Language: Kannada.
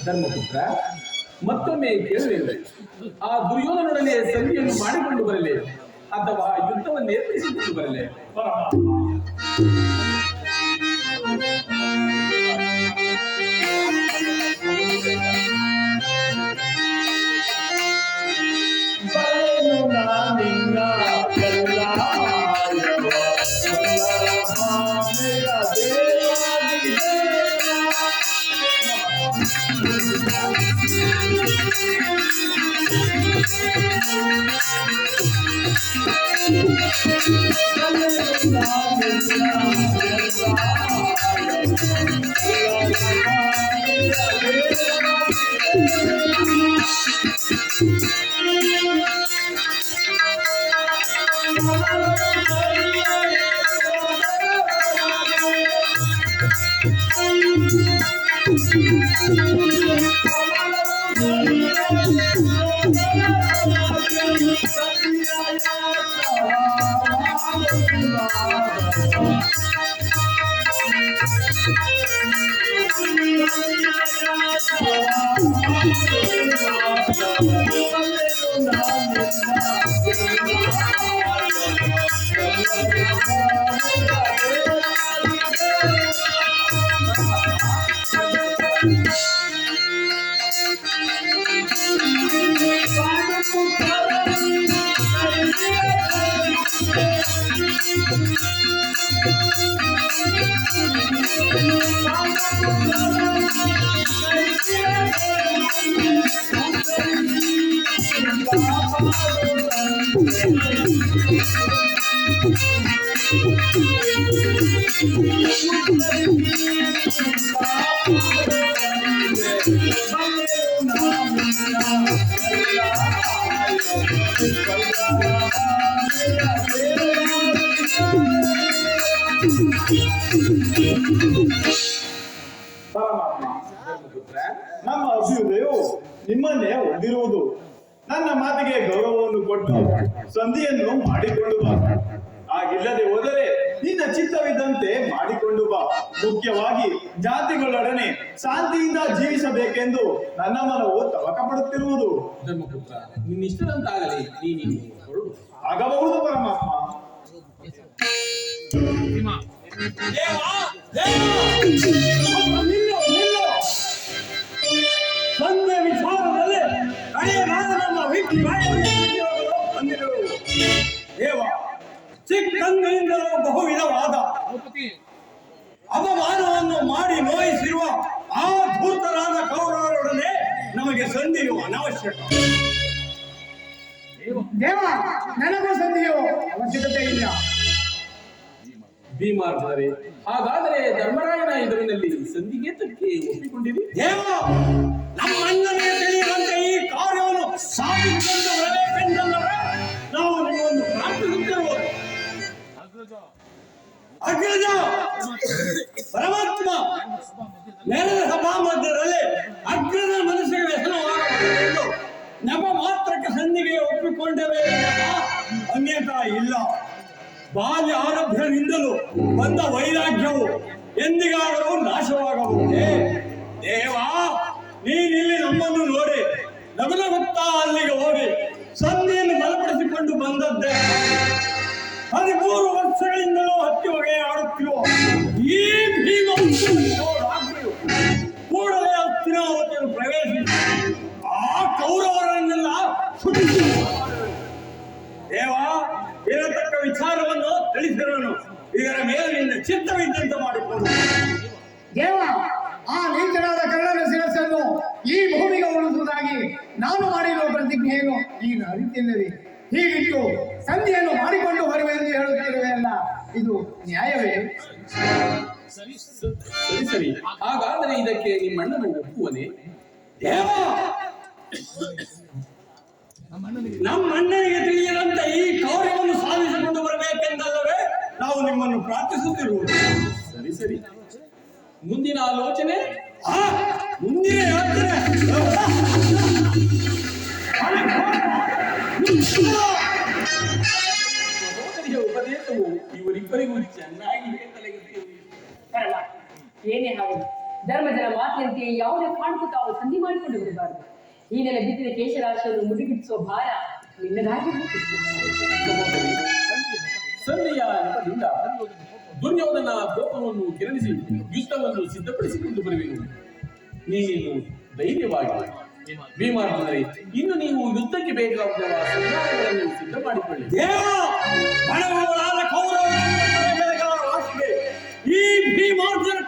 ಧರ್ಮಪುತ್ರ, ಮತ್ತೊಮ್ಮೆ ಕೇಳುವೆ, ಆ ದುರ್ಯೋಧನೊಡನೆ ಸಂಧಿಯನ್ನು ಮಾಡಿಕೊಂಡು ಬರಲೇ ಅಥವಾ ಯುದ್ಧವನ್ನು ಏರ್ಪಡಿಸಿಕೊಂಡು ಬರಲೇ? ನಮ್ಮ ಅಭ್ಯುದಯವು ನಿಮ್ಮನ್ನೇ ಹೊಂದಿರುವುದು. ನನ್ನ ಮಾತಿಗೆ ಗೌರವವನ್ನು ಕೊಟ್ಟು ಸಂಧಿಯನ್ನು ಮಾಡಿಕೊಂಡು ಬಾ. ಹಾಗಿಲ್ಲದೆ ಹೋದರೆ ನಿನ್ನ ಚಿತ್ತವಿದ್ದಂತೆ ಮಾಡಿಕೊಂಡು ಬಾ. ಮುಖ್ಯವಾಗಿ ಜಾತಿಗಳೊಡನೆ ಶಾಂತಿಯಿಂದ ಜೀವಿಸಬೇಕೆಂದು ನನ್ನ ಮನವು ತವಕ ಪಡುತ್ತಿರುವುದು. ಧರ್ಮಪುತ್ರ, ನಿನ್ನಿಷ್ಟದಂತಾಗಲಿ, ನೀನು ಆಗಬಹುದು ಪರಮಾತ್ಮ. ತಂದೆ ವಿಚಾರದಲ್ಲಿ ಹಳೆಯದಾದ ನಮ್ಮ ಬಂದಿರು ದೇವ, ಚಿಕ್ಕಂದಿನಿಂದಲೂ ಬಹುವಿಧವಾದ ಅವಮಾನವನ್ನು ಮಾಡಿ ನೋಯಿಸಿರುವ ಆ ಧೂರ್ತರಾದ ಕೌರವರೊಡನೆ ನಮಗೆ ಸಂಧಿಯು ಅನಾವಶ್ಯಕ. ದೇವ, ನನಗೂ ಸಂಧಿಯು ಅವಶ್ಯಕತೆ ಇಲ್ಲ. ಭೀಮಾರ್ಜುನರೇ, ಹಾಗಾದರೆ ಧರ್ಮರಾಯನ ಎದುರಿನಲ್ಲಿ ಸಂಧಿಗೆ ತಕ್ಕೆ ಒಪ್ಪಿಕೊಂಡಿರಿ? ದೇವ, ನಮ್ಮ ಅಣ್ಣನಿಗೆ ತಿಳಿಯುವಂತೆ ಈ ಕಾರ್ಯವನ್ನು ಸಾಧಿಸಿಕೊಂಡು ಬರಬೇಕೆಂದರೆ ನಾವು ನಿಮ್ಮನ್ನು ಪ್ರಾರ್ಥಿಸುತ್ತಿರುವುದು. ಅಗ್ರಜ ಪರಮಾತ್ಮ ನೆರೆದ ಸಭಾ ಮಧ್ಯದಲ್ಲಿ ಅಗ್ರದ ಮನಸ್ಸಿಗೆ ವ್ಯಸನವಾಗಬಾರದೆಂದು ನೆಪ ಮಾತ್ರಕ್ಕೆ ಸಂಧಿಗೆ ಒಪ್ಪಿಕೊಂಡವೇ ಅನ್ಯತಾ ಇಲ್ಲ. ಬಾಲ್ಯ ಆರಭ್ಯದಿಂದಲೂ ಬಂದ ವೈರಾಗ್ಯವು ಎಂದಿಗಾದರೂ ನಾಶವಾಗಬಹುದೇ? ದೇವ, ನೀನಿಲ್ಲಿ ನಮ್ಮನ್ನು ನೋಡಿ ನಗುನಗುತ್ತಾ ಅಲ್ಲಿಗೆ ಹೋಗಿ ಸಂಧಿಯನ್ನು ಬಲಪಡಿಸಿಕೊಂಡು ಬಂದದ್ದೇ. 13 ವರ್ಷಗಳಿಂದಲೂ ಹತ್ತಿ ಹೊಗೆ ಆಡುತ್ತಿರುವ ಈ ಭೀಮ ಕೂಡಲೇ ಹಸ್ತಿನಾವತಿಯನ್ನು ಪ್ರವೇಶಿಸಿ ಆ ಕೌರವರನ್ನೆಲ್ಲ ದೇವ, ಇರತಕ್ಕ ವಿಚಾರವನ್ನು ತಿಳಿಸಿರೋನು. ಇದರ ಮೇಲೆ ನಿನ್ನ ಚಿತ್ತವಿದ್ದಂತೆ ಮಾಡಿಕೊಂಡು ದೇವ, ಆ ನೀಚನಾದ ಕರ್ಣನ ಶಿರಸ್ಸನ್ನು ಈ ಭೂಮಿಗೆ ಉಳಿಸುವುದಾಗಿ ನಾನು ಮಾಡಿರುವ ಪ್ರತಿಜ್ಞೆಯನ್ನು ನೀನು ಅರಿತಿಲ್ಲವೇ? ಹೀಗಿಟ್ಟು ಸಂಧಿಯನ್ನು ಮಾಡಿಕೊಂಡು ಬರುವೆ ಎಂದು ಹೇಳುತ್ತಿರುವೆ ಅಲ್ಲ, ಇದು ನ್ಯಾಯವೇ? ಸರಿ, ಹಾಗಾದರೆ ಇದಕ್ಕೆ ನಿಮ್ಮ ಅಣ್ಣನು ಒಪ್ಪುವನೇ? ದೇವ, ನಮ್ಮ ಅಣ್ಣನಿಗೆ ತಿಳಿಯದಂತೆ ಈ ಕಾರ್ಯವನ್ನು ಸಾಧಿಸಿಕೊಂಡು ಬರಬೇಕೆಂದಲ್ಲವೇ ನಾವು ನಿಮ್ಮನ್ನು ಪ್ರಾರ್ಥಿಸುತ್ತಿರುವುದು. ಸರಿ, ಮುಂದಿನ ಆಲೋಚನೆ? ಮುಂದಿನ ಯೋಚನೆ ಸಹೋದರಿಯ ಉಪದೇಶವು ಇವರಿಬ್ಬರಿಗೂ ಚೆನ್ನಾಗಿ ಏನೇ ಹಾಗೆ ಧರ್ಮಜನ ಮಾತಿನಂತೆ ಯಾವುದೇ ಕಾರಣಕ್ಕೂ ತಾವು ಸಂಧಿ ಮಾಡಿಕೊಂಡು ಬರಬಾರದು. ಈ ನೆಲೆ ಬಿದ್ದಿದ ಕೇಶರಾಶಿಯನ್ನು ಮುಡಿಗಿಡಿಸುವ ಭಾರ ನಿನ್ನದಾಗಿರಬೇಕು. ಸಂಧಿಯ ನೆಪದಿಂದ ದುರ್ಯೋಧನ ಕೋಪವನ್ನು ಕೆರಳಿಸಿ ಯುದ್ಧವನ್ನು ಸಿದ್ಧಪಡಿಸಿಕೊಂಡು ಬರುವೆನು. ನೀನು ಧೈರ್ಯವಾಗಿ ಭೀಮಾರ್ಜುನರೇ, ಇನ್ನು ನೀವು ಯುದ್ಧಕ್ಕೆ ಬೇಕಾಗುವ ಸಂಧಾನಗಳನ್ನು ಸಿದ್ಧ ಮಾಡಿಕೊಳ್ಳಿ. ದೇವ ಬಡವರಾದ ಕೌರವರ ಈ ಭೀಮಾರ್ಜುನ